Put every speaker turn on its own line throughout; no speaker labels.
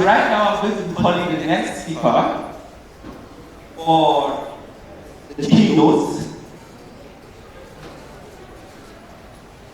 right now I'm going to be calling the next speaker for the keynote.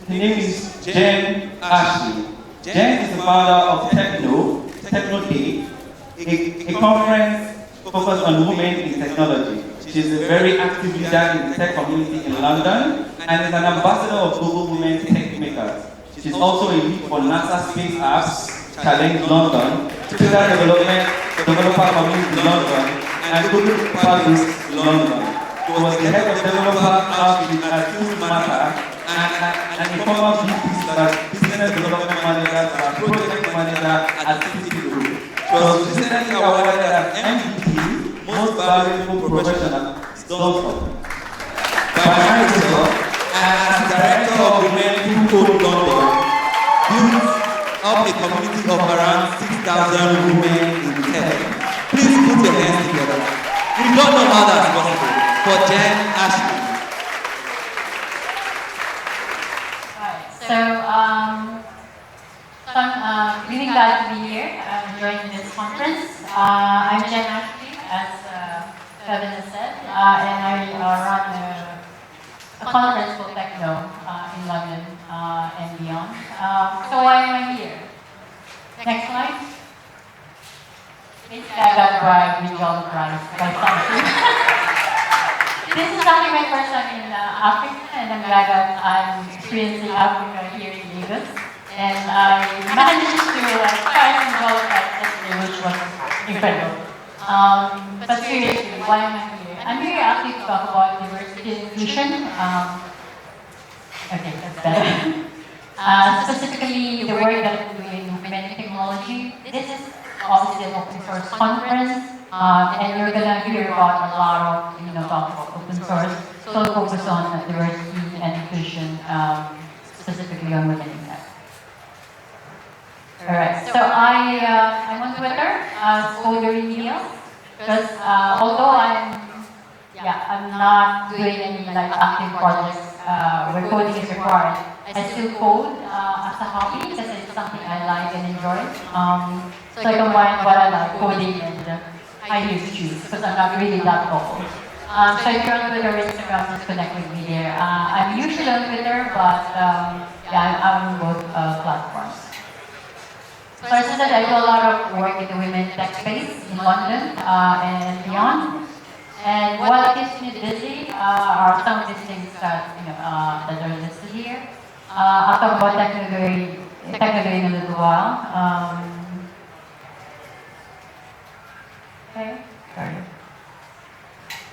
Her name is Jen Ashley. Jen is the founder of Techno Day, a conference focused on women in technology. She's a very active leader in the tech community in London and is an ambassador of Global Women Tech Makers. She's also a lead for NASA Space Apps Challenge London, Twitter Developer Community London, and Google Group London. She was the head of developer outreach at Q Matter and a former business development manager and project manager at CT Group. She was recently awarded as MVP, Most Valuable Professional, by Microsoft, and as director of Women Who Code London, built up a community of around 6,000 women in tech. Please put your hands together. We don't know how that's possible, for Jen Ashley.
So I'm really glad to be here joining this conference. I'm Jen Ashley, as Kevin has said, and I run a conference called Techno in London and beyond. So why am I here? Next slide. Basically, I got bribed with Jolly Prize by something. This is actually my first time in Africa, and I'm glad that I'm experiencing Africa here in Lagos. And I managed to try some Jolly Prize yesterday, which was incredible. But seriously, why am I here? I'm here actually to talk about diversity and inclusion. Okay, that's better. Specifically, the work that I'm doing in women in technology. This is obviously an open source conference, and you're gonna hear about a lot of talk about open source. So I'll focus on diversity and inclusion, specifically on women in tech. All right. So I'm on Twitter, Scoldering Meals, because although I'm not doing any active projects where coding is required, I still code as a hobby because it's something I like and enjoy. So I combine what I like, coding and I use choose because I'm not really that vocal. So if you're on Twitter or Instagram, just connect with me there. I'm usually on Twitter, but I'm on both platforms. So as I said, I do a lot of work in the women tech space in London and beyond. And what keeps me busy are some of these things that that are listed here. I'll talk about technically in a little while. Okay, sorry.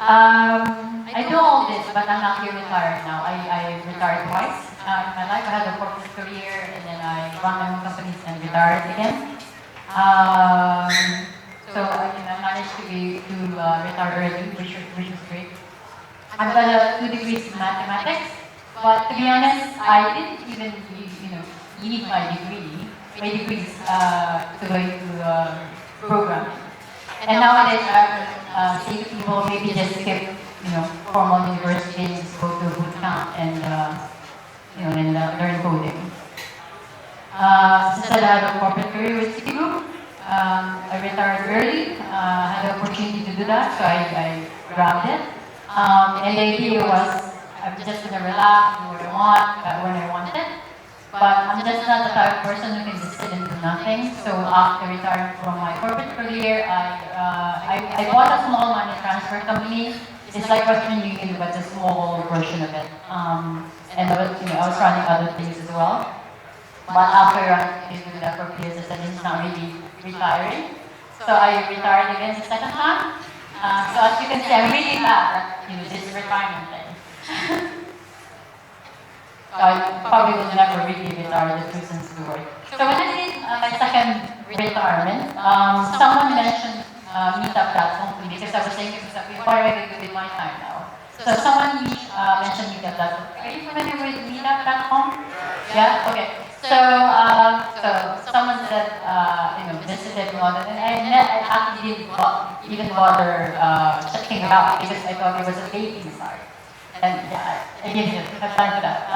I do all this, but I'm not here retired now. I retired twice. In my life, I had a corporate career, and then I ran my own companies and retired again. So I managed to retire early, which was great. I've got 2 degrees in mathematics, but to be honest, I didn't even need my degrees to go into programming. And nowadays, I say to people, maybe just skip formal university and just go to a boot camp and learn coding. Since I had a corporate career with Citigroup, I retired early, had the opportunity to do that, so I grabbed it. And the idea was, I'm just going to relax, do what I want, when I want it. But I'm just not the type of person who can just sit and do nothing. So after retiring from my corporate career, I bought a small money transfer company. It's like Western Union, but a small version of it. And I was running other things as well. But after doing that for a few years, I said it's not really retiring. So I retired again the second time. So as you can see, I'm really glad that this retirement thing. So I probably will never really retire the reasons to work. So when I did my second retirement, someone mentioned meetup.com to me because I was saying what are I going to do with my time now? So someone mentioned meetup.com. Are you familiar with meetup.com? Yeah? Okay. So someone said, visited London, and I actually didn't even bother checking it out because I thought it was a dating site. And yeah, I didn't have time for that.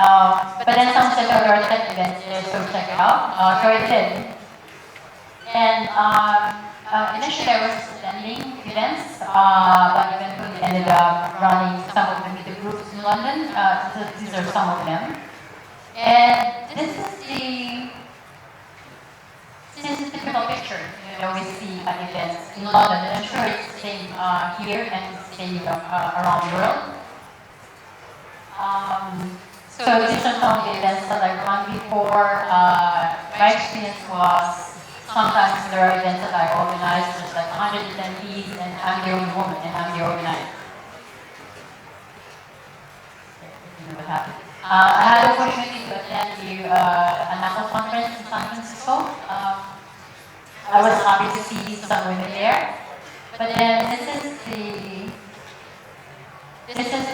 But then someone said, there are tech events there, so check it out. So I did. And initially I was attending events, but eventually ended up running some of the media groups in London. These are some of them. And this is the typical picture we see at events in London. And I'm sure it's the same here and the same around the world. So these are some of the events that I've run before. My experience was sometimes there are events that I organize, there's like 100 attendees and I'm the only woman and I'm the organizer. You know what happened. I had the opportunity to attend a national conference in San Francisco. I was happy to see some women there. But then this is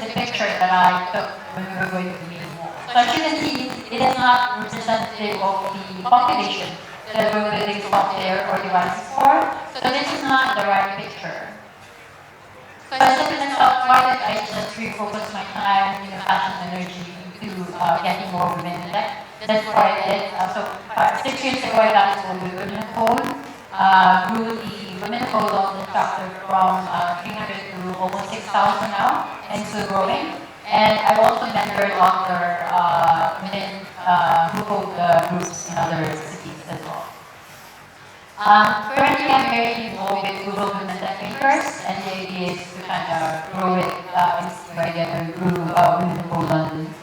the picture that I took when we were going to meet. So as you can see, it is not representative of the population that we're building software or devices for. So this is not the right picture. So I said to myself, why did I just refocus my time, passion, energy into getting more women in tech? That's what I did. So 6 years ago, I got into the Women Code, grew the Women Code on the chapter from 300 to almost 6,000 now, and still growing. And I've also mentored other women who code groups in other cities as well. Currently, I'm very involved with Google Women Tech Makers, and the idea is to kind of grow it by getting through Women Code London.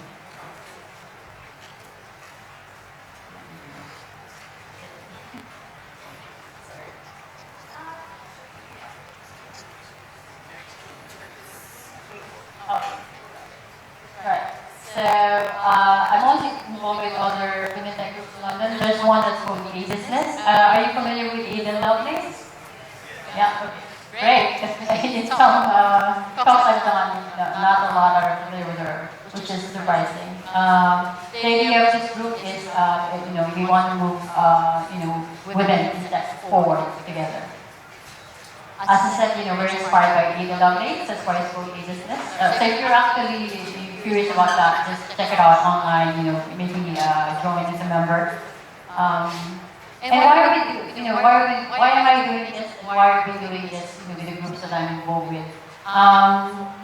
Right. So I'm also involved with other women tech groups in London. There's one that's called the Business. Are you familiar with Aiden Lovelace? Yeah. Okay. Great. In some talks I've done, not a lot are familiar with her, which is surprising. The idea of this group is, we want to move, women in tech forward together. As I said, we're inspired by Ada Lovelace, that's why it's called Ada's List. So if you're actually curious about that, just check it out online, maybe join as a member. And why are we, why am I doing this? And why are we doing this with the groups that I'm involved with?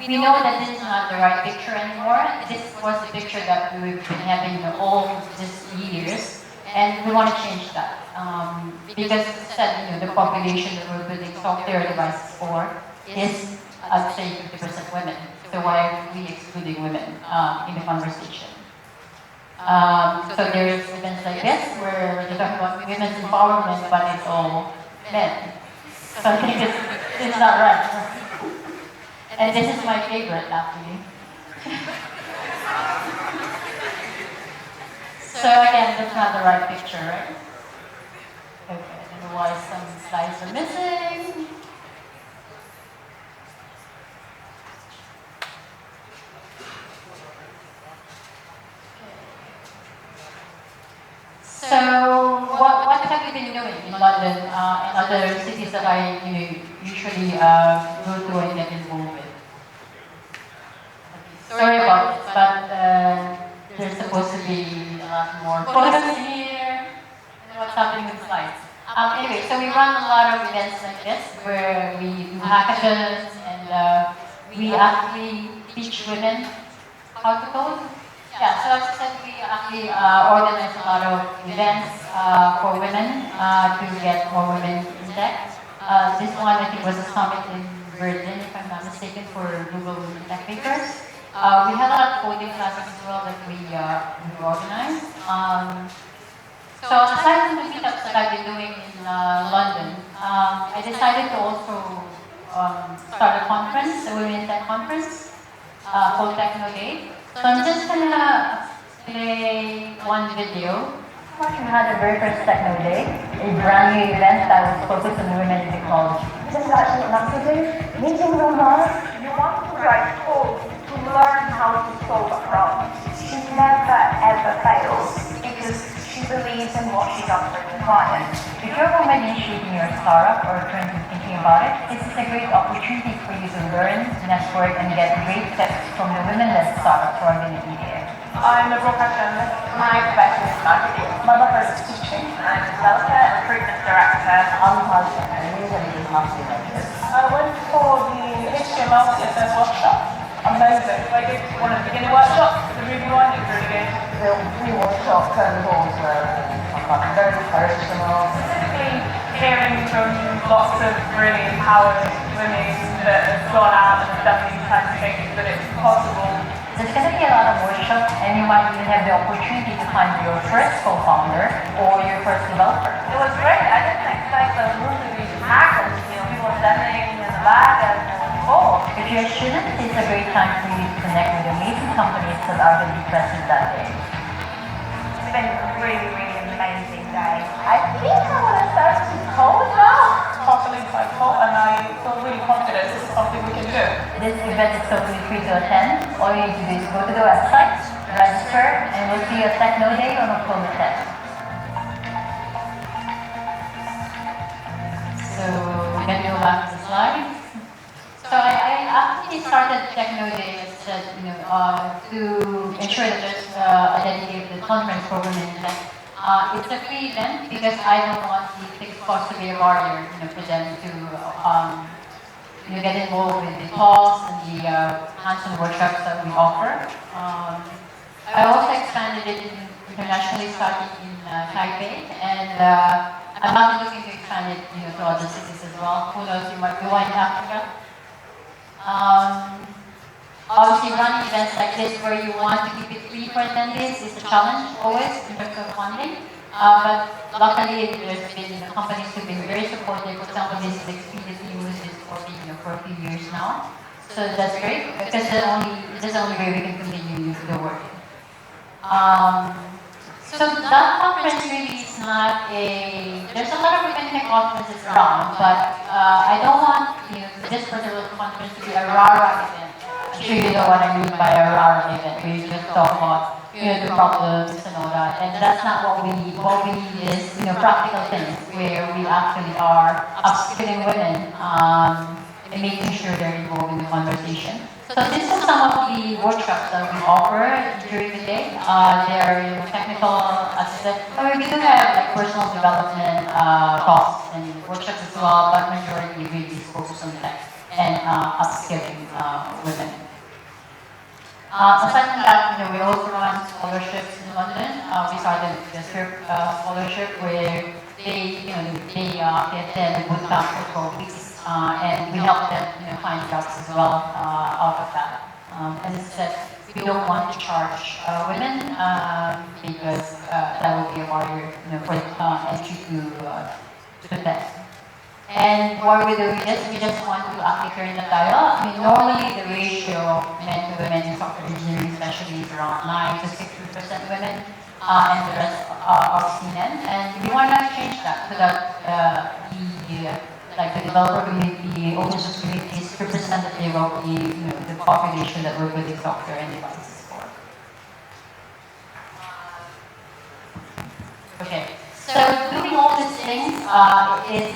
We know that this is not the right picture anymore. This was the picture that we've been having all these years. And we want to change that. Because as I said, the population that we're building software devices for is, I'd say, 50% women. So why are we excluding women in the conversation? So there's events like this where we're talking about women's empowerment, but it's all men. So I think it's not right. And this is my favorite, actually. So again, that's not the right picture, right? Okay, I don't know why some slides are missing. So what have you been doing in London and other cities that I usually go to and get involved with? Sorry about this, but there's supposed to be a lot more photos here. And what's happening with slides? Anyway, so we run a lot of events like this where we do hackathons and we actually teach women how to code. Yeah, so as I said, we actually organize a lot of events for women to get more women in tech. This one, I think, was a summit in Berlin, if I'm not mistaken, for Google Women Tech Makers. We had a lot of coding classes as well that we organized. So aside from the meetups that I've been doing in London, I decided to also start a conference, a Women in Tech conference called Techno Day. So I'm just gonna play one video. We had a very first Techno Day, a brand new event that was focused on women in technology.
This is actually what to do. Meetings online, you want to write code to learn how to solve a problem. She never ever fails because she believes in what she does for the client.
If you're a woman initiating your startup or currently thinking about it, this is a great opportunity for you to learn, network, and get great tips from the women-led startups who are going to be there.
I'm a broadcast journalist. My profession is marketing. My background is teaching. I'm a developer and recruitment director. I'm a husband and news and marketing major. I went for the HTML CSS workshop. Amazing. So I did one of the beginning workshops, the Ruby one, it was really good. The Ruby workshop turned on very inspirational. Specifically hearing from lots of really empowered women that have gone out and have done these kinds of things, that it's possible.
There's going to be a lot of workshops, and you might even have the opportunity to find your first co-founder or your first developer.
It was great. I didn't expect the room to be packed. People standing in the back and full.
If you're a student, it's a great time for you to connect with amazing companies that are going to be present that day.
It's been a really, really amazing day. I think I want to start to code now. Totally insightful, and I feel really confident this is something we can do.
This event is totally free to attend. All you need to do is go to the website, register, and we'll see you at Techno Day on October 10th. So we can go back to the slides. So I actually started Techno Day, as I said, to ensure that there's a dedicated conference program in tech. It's a free event because I don't want the fixed cost to be a barrier, for them to get involved with the talks and the hands-on workshops that we offer. I also expanded it internationally, starting in Taipei, and I'm not looking to expand it, to other cities as well. Who knows, you might go in Africa. Obviously, running events like this where you want to keep it free for attendees is a challenge always in terms of funding. But luckily, there's been companies who've been very supportive. For example, this is Expedia who uses this for a few years now. So that's great because that's the only way we can continue the work. So that conference really is not there's a lot of organic conferences around, but I don't want this particular conference to be a RARA event. I'm sure you know what I mean by a RARA event, where you just talk about the problems and all that, and that's not what we need. What we need is practical things, where we actually are upskilling women and making sure they're involved in the conversation. So these are some of the workshops that we offer during the day. They're technical, as I said. We do have personal development talks and workshops as well, but majority really focus on tech and upskilling women. Aside from that, we also run scholarships in London. We started the SIRP scholarship where they attend the bootcamp for 12 weeks, and we help them find jobs as well out of that. As I said, we don't want to charge women because that would be a barrier for entry to the tech. And why we're doing this, we just want to actually turn the dial. I mean, normally the ratio men to women in software engineering especially is around 9 to 60% women, and the rest are men. And we want to change that so that the developer community, open source community is representative of the population that we're building software and devices for. Okay, so doing all these things is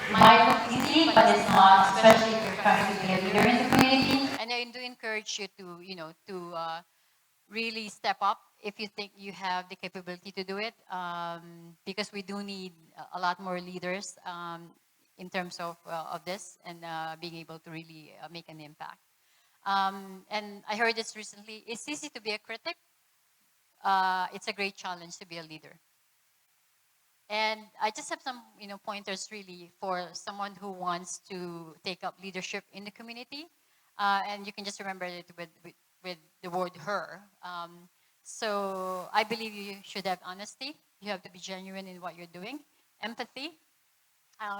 might look easy, but it's not, especially if you're trying to be a leader in the community. And I do encourage you to really step up if you think you have the capability to do it, because we do need a lot more leaders in terms of this and being able to really make an impact. And I heard this recently. It's easy to be a critic. It's a great challenge to be a leader. And I just have some, pointers really for someone who wants to take up leadership in the community. And you can just remember it with the word her. So I believe you should have honesty. You have to be genuine in what you're doing. Empathy,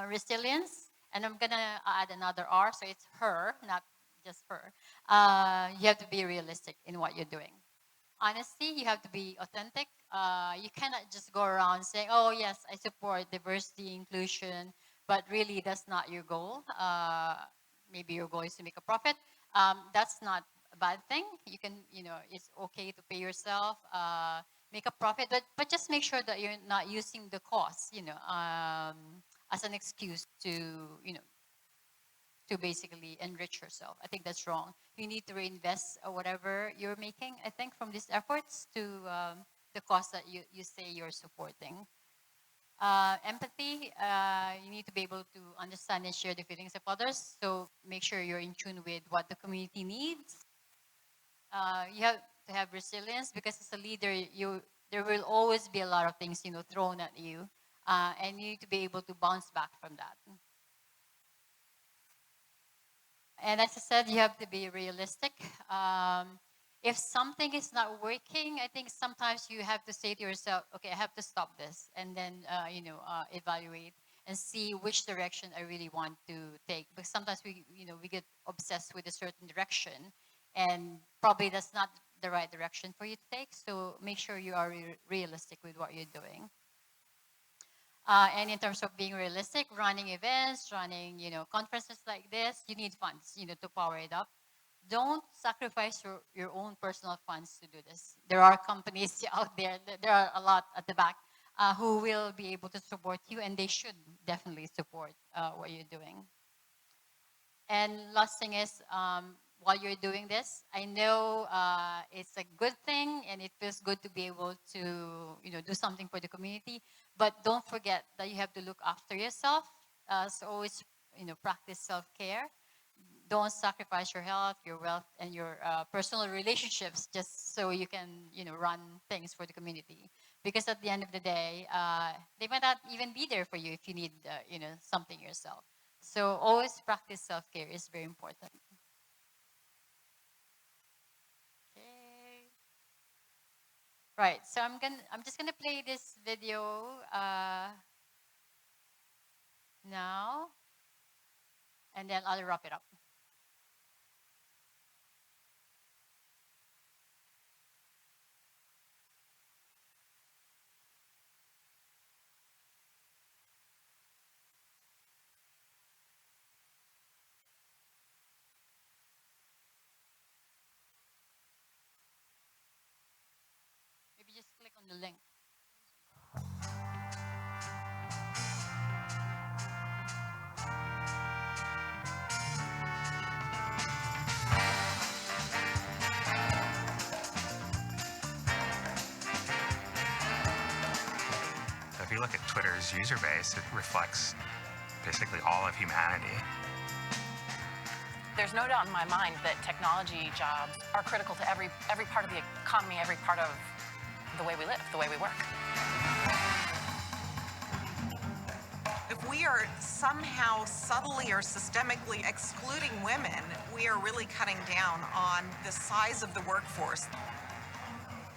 resilience, and I'm gonna add another R, so it's her, not just her. You have to be realistic in what you're doing. Honesty, you have to be authentic. You cannot just go around saying, oh yes, I support diversity, inclusion, but really that's not your goal. Maybe your goal is to make a profit. That's not a bad thing. You can, it's okay to pay yourself, make a profit, but just make sure that you're not using the cost, as an excuse to, to basically enrich yourself. I think that's wrong. You need to reinvest whatever you're making, I think, from these efforts to the cause that you say you're supporting. Empathy, you need to be able to understand and share the feelings of others. So make sure you're in tune with what the community needs. You have to have resilience, because as a leader, there will always be a lot of things thrown at you, and you need to be able to bounce back from that. And as I said, you have to be realistic. If something is not working, I think sometimes you have to say to yourself, okay, I have to stop this, and then evaluate and see which direction I really want to take. Because sometimes we get obsessed with a certain direction, and probably that's not the right direction for you to take. So make sure you are realistic with what you're doing. And in terms of being realistic, running events, running conferences like this, you need funds to power it up. Don't sacrifice your own personal funds to do this. There are companies out there, there are a lot at the back who will be able to support you, and they should definitely support what you're doing. And last thing is, while you're doing this, I know it's a good thing and it feels good to be able to do something for the community, but don't forget that you have to look after yourself. So always practice self-care. Don't sacrifice your health, your wealth, and your personal relationships just so you can run things for the community. Because at the end of the day, they might not even be there for you if you need something yourself. So always practice self-care is very important. Okay. Right. So I'm just gonna play this video now, and then I'll wrap it up. Maybe just click on the link.
If you look at Twitter's user base, it reflects basically all of humanity.
There's no doubt in my mind that technology jobs are critical to every part of the economy, every part of the way we live, the way we work.
If we are somehow subtly or systemically excluding women, we are really cutting down on the size of the workforce.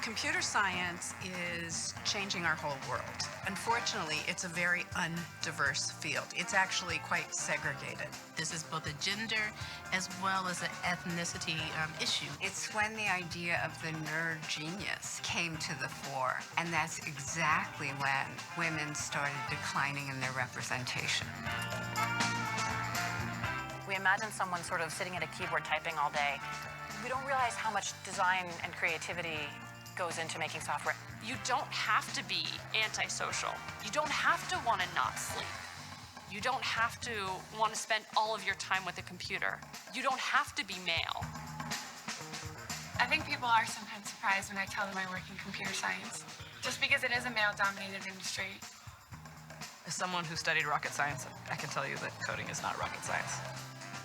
Computer science is changing our whole world. Unfortunately, it's a very undiverse field. It's actually quite segregated.
This is both a gender as well as an ethnicity issue.
It's when the idea of the nerd genius came to the fore, and that's exactly when women started declining in their representation.
We imagine someone sort of sitting at a keyboard typing all day. We don't realize how much design and creativity goes into making software.
You don't have to be antisocial. You don't have to want to not sleep. You don't have to want to spend all of your time with a computer. You don't have to be male.
I think people are sometimes surprised when I tell them I work in computer science, just because it is a male-dominated industry.
As someone who studied rocket science, I can tell you that coding is not rocket science.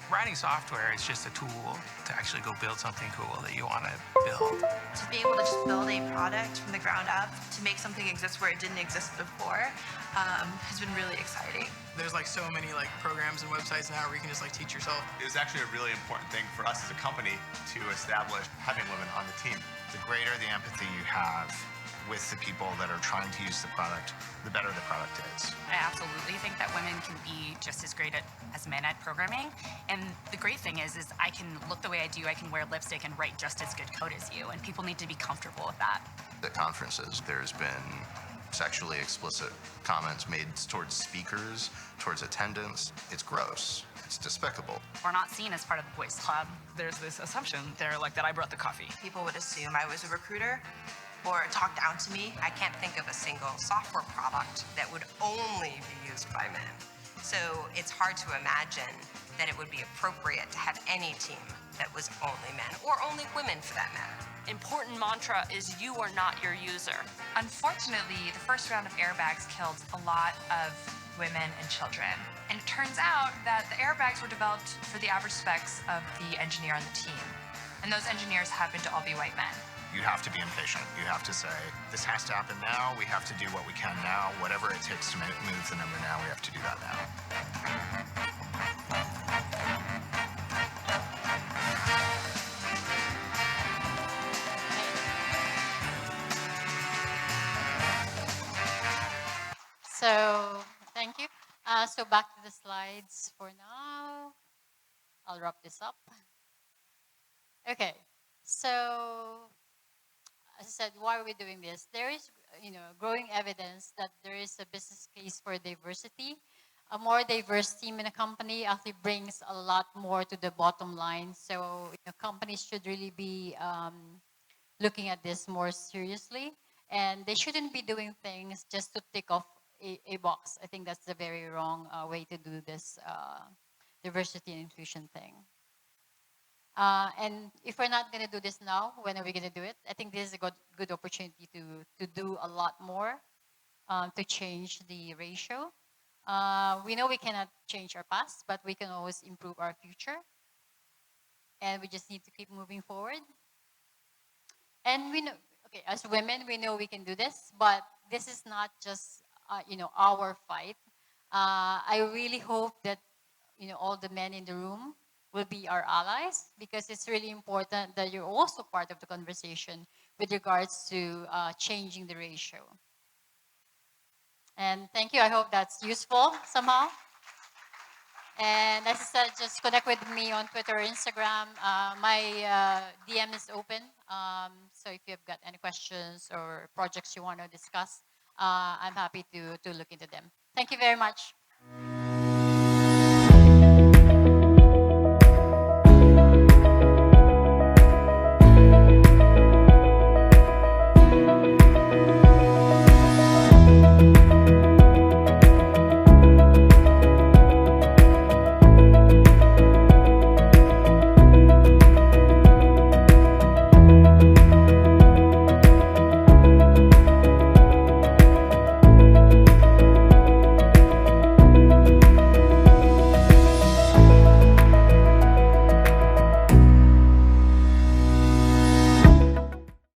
Writing software is just a tool to actually go build something cool that you want to build.
To be able to just build a product from the ground up, to make something exist where it didn't exist before, has been really exciting.
There's like so many like programs and websites now where you can just like teach yourself.
It was actually a really important thing for us as a company to establish having women on the team. The greater the empathy you have with the people that are trying to use the product, the better the product is.
I absolutely think that women can be just as great as men at programming. And the great thing is I can look the way I do, I can wear lipstick and write just as good code as you, and people need to be comfortable with that.
At conferences, there's been sexually explicit comments made towards speakers, towards attendants. It's gross. It's despicable.
We're not seen as part of the boys club.
There's this assumption there, like that I brought the coffee.
People would assume I was a recruiter or talk down to me.
I can't think of a single software product that would only be used by men. So it's hard to imagine that it would be appropriate to have any team that was only men, or only women for that matter.
Important mantra is you are not your user.
Unfortunately, the first round of airbags killed a lot of women and children. And it turns out that the airbags were developed for the average specs of the engineer on the team. And those engineers happen to all be white men.
You have to be impatient. You have to say, this has to happen now. We have to do what we can now. Whatever it takes to move the number now, we have to do that now.
So, thank you. So back to the slides for now. I'll wrap this up. Okay, so as I said, why are we doing this? There is, growing evidence that there is a business case for diversity. A more diverse team in a company actually brings a lot more to the bottom line. So companies should really be looking at this more seriously, and they shouldn't be doing things just to tick off a box. I think that's the very wrong way to do this diversity and inclusion thing. And if we're not going to do this now, when are we going to do it? I think this is a good opportunity to do a lot more to change the ratio. We know we cannot change our past, but we can always improve our future. And we just need to keep moving forward. And we know, okay, as women, we know we can do this, but this is not just, our fight. I really hope that, all the men in the room will be our allies, because it's really important that you're also part of the conversation with regards to changing the ratio. And thank you. I hope that's useful somehow. And as I said, just connect with me on Twitter or Instagram. My DM is open. So if you've got any questions or projects you want to discuss, I'm happy to look into them. Thank you very much.